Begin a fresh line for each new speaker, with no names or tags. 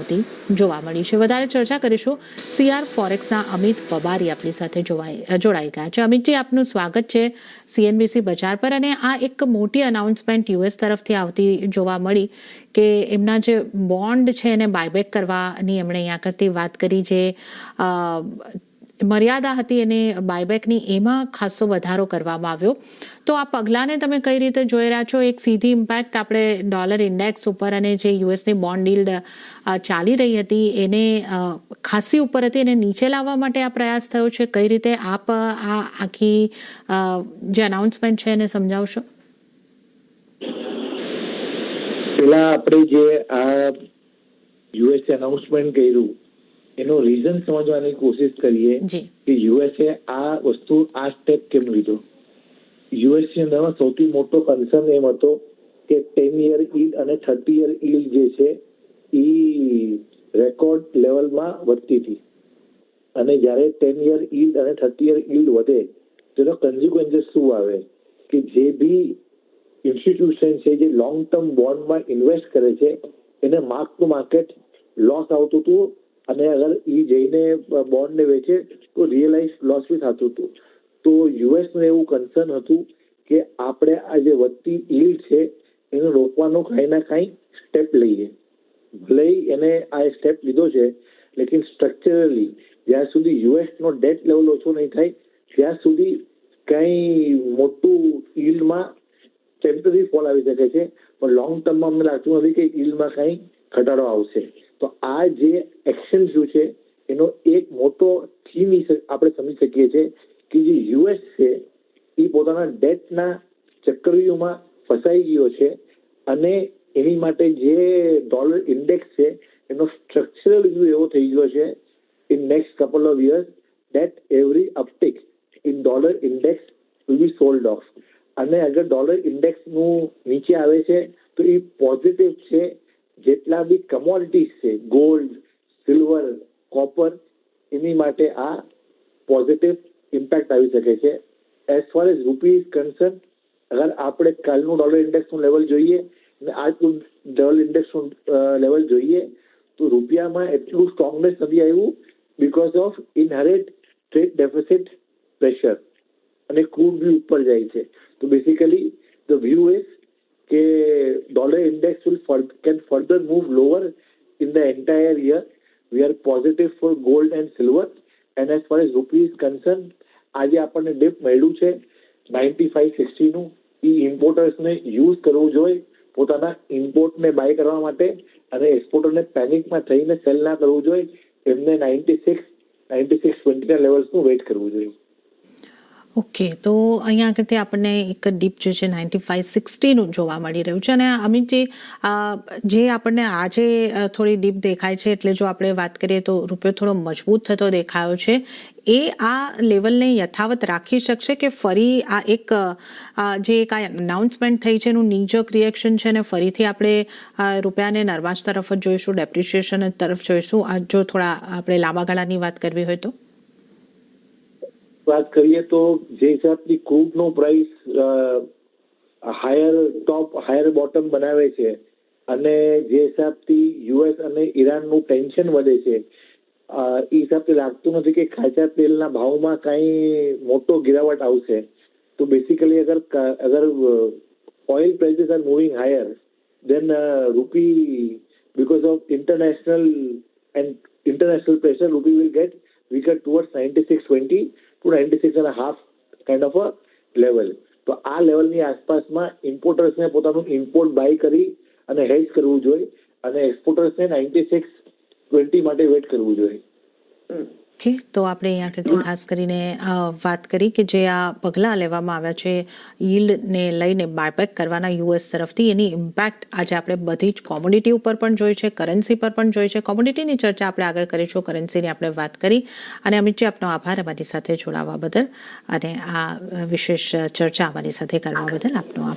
આવતી જોવા મળી છે. વધારે ચર્ચા કરીશું. CR ફોરેક્સના અમિત પબારી આપણી સાથે જોડાઈ ગયા છે. અમિતજી, આપનું સ્વાગત છે CNBC બજાર પર. અને આ એક મોટી અનાઉન્સમેન્ટ US તરફથી આવતી જોવા મળી કે એમના જે બોન્ડ છે એને બાયબેક કરવાની એમણે અહીંયા કરતી વાત કરી. જે મર્યાદા હતી એને બાયબેકની, એમાં ખાસો વધારો કરવામાં આવ્યો. તો આ પગલાંને તમે કઈ રીતે જોઈ રહ્યા છો? એક સીધી ઇમ્પેક્ટ આપણે ડોલર ઇન્ડેક્સ ઉપર અને જે યુએસની બોન્ડ યીલ્ડ ચાલી રહી હતી એને ખાસી ઉપર હતી, એને નીચે લાવવા માટે આ પ્રયાસ થયો છે. કઈ રીતે આપ આ આખી જે અનાઉન્સમેન્ટ છે એને સમજાવશો?
પેલા આપણે જે આ યુએસએ અનાઉન્સમેન્ટ કર્યું એનો રીઝન સમજવાની કોશિશ કરીએ કે યુએસએ આ વસ્તુ આ સ્ટેપ કેમ લીધો. યુએસની અંદર સૌથી મોટો કન્સર્ન એમ હતો કે 10 યર યીલ્ડ અને 30 યર યીલ્ડ જે છે એ રેકોર્ડ લેવલમાં વધતી હતી. અને જ્યારે 10 યર યીલ્ડ અને 30 યર યીલ્ડ વધે તેનો કન્સિક્વન્સીસ શું આવે કે જે બી ઇન્સ્ટિટ્યુશન છે જે લોંગ ટર્મ બોન્ડમાં ઇન્વેસ્ટ કરે છે એને માર્ક ટુ માર્કેટ લોસ આવતું હતું. અને અગર એ જઈને બોન્ડને વેચે તો રિયલાઇઝ લોસ બી થતું હતું. તો યુએસનું એવું કન્સર્ન હતું કે આપણે આ જે વધતી યીલ્ડ છે એને રોકવાનો કાંઈ ના કાંઈ સ્ટેપ લઈએ. ભલે એને આ સ્ટેપ લીધો છે, લેકિન સ્ટ્રક્ચરલી જ્યાં સુધી યુએસનો ડેટ લેવલ ઓછો નહીં થાય ત્યાં સુધી કંઈ મોટું યીલ્ડમાં ટેમ્પરરી ફોલ આવી શકે છે, પણ લોંગ ટર્મમાં અમને લાગતું નથી કે યીલ્ડમાં કંઈ ઘટાડો આવશે. તો આ જે એક્શન શું છે એનો એક મોટો થીમ આપણે સમજી શકીએ છીએ કે જે યુએસ છે એ પોતાના ડેટના ચક્રવ્યૂહમાં ફસાઈ ગયો છે અને એની માટે જે ડોલર ઇન્ડેક્સ છે એનો સ્ટ્રક્ચરલ વ્યૂ એવો થઈ ગયો છે in next couple of years that every uptake in dollar index will be sold of. અને અગર ડોલર ઇન્ડેક્સનું નીચે આવે છે તો એ પોઝિટિવ છે. જેટલા બી કમોડિટીઝ છે, ગોલ્ડ, સિલ્વર, કોપર, એની માટે આ પોઝિટિવ ઇમ્પેક્ટ આવી શકે છે. એઝ ફાર એઝ રૂપી ઇઝ કન્સર્ન, અગર આપણે કાલનું ડોલર ઇન્ડેક્સનું લેવલ જોઈએ અને આજનું ડોલર ઇન્ડેક્સનું લેવલ જોઈએ તો રૂપિયામાં એટલું સ્ટ્રોંગનેસ નથી આવ્યું because of inherent trade deficit pressure અને ક્રૂડ બી ઉપર જાય છે. તો બેસિકલી ધ વ્યૂ ઇઝ કે dollar index can further move lower in the entire year. We are positive for gold and silver. And as far as rupee is concerned, આજે આપણને dip મળ્યું છે 95.60 નું. એ ઇમ્પોર્ટર્સને યુઝ કરવું જોઈએ પોતાના ઇમ્પોર્ટને બાય કરવા માટે, અને એક્સપોર્ટરને પેનિકમાં થઈને સેલ ના કરવું જોઈએ. એમને 96-20 ના લેવલ્સનું વેઇટ કરવું જોઈએ.
ઓકે, તો અહીંયા આગળથી આપણને એક ડીપ જે છે 95.60નું જોવા મળી રહ્યું છે. અને અમિતજી, જે આપણને આજે થોડી ડીપ દેખાય છે, એટલે જો આપણે વાત કરીએ તો રૂપિયો થોડો મજબૂત થતો દેખાયો છે. એ આ લેવલને યથાવત રાખી શકશે કે ફરી આ એક જે એક અનાઉન્સમેન્ટ થઈ છે એનું નીજક રિએક્શન છે ને ફરીથી આપણે રૂપિયાને નરમાશ તરફ જ જોઈશું, ડેપ્રિશિએશન તરફ જોઈશું? આ જો થોડા આપણે લાંબા ગાળાની વાત કરવી હોય તો
વાત કરીએ તો જે હિસાબથી ક્રૂડનો પ્રાઇસ હાયર ટોપ હાયર બોટમ બનાવે છે અને જે હિસાબથી યુએસ અને ઈરાનનું ટેન્શન વધે છે એ હિસાબથી લાગતું નથી કે કાચા તેલના ભાવમાં કાંઈ મોટો ગિરાવટ આવશે. તો બેસિકલી અગર oil prices are moving higher then rupee because of international pressure, rupee will get weaker towards 96.20 to 96.5 kind of a level. તો આ લેવલની આસપાસમાં ઇમ્પોર્ટર્સને પોતાનું ઇમ્પોર્ટ બાય કરી અને હેજ કરવું જોઈએ અને એક્સપોર્ટર્સને 96.20 માટે વેઇટ કરવું જોઈએ.
ઓકે, તો આપણે અહીંયા ખાસ કરીને વાત કરી કે જે આ પગલાં લેવામાં આવ્યા છે યીલ્ડને લઈને બાયબેક કરવાના યુએસ તરફથી, એની ઇમ્પેક્ટ આજે આપણે બધી જ કોમોડિટી ઉપર પણ જોઈ છે, કરન્સી પર પણ જોઈ છે. કોમોડિટીની ચર્ચા આપણે આગળ કરીશું, કરન્સીની આપણે વાત કરી. અને અમિતજી, આપનો આભાર અમારી સાથે જોડાવા બદલ અને આ વિશેષ ચર્ચા અમારી સાથે કરવા બદલ આપનો આભાર.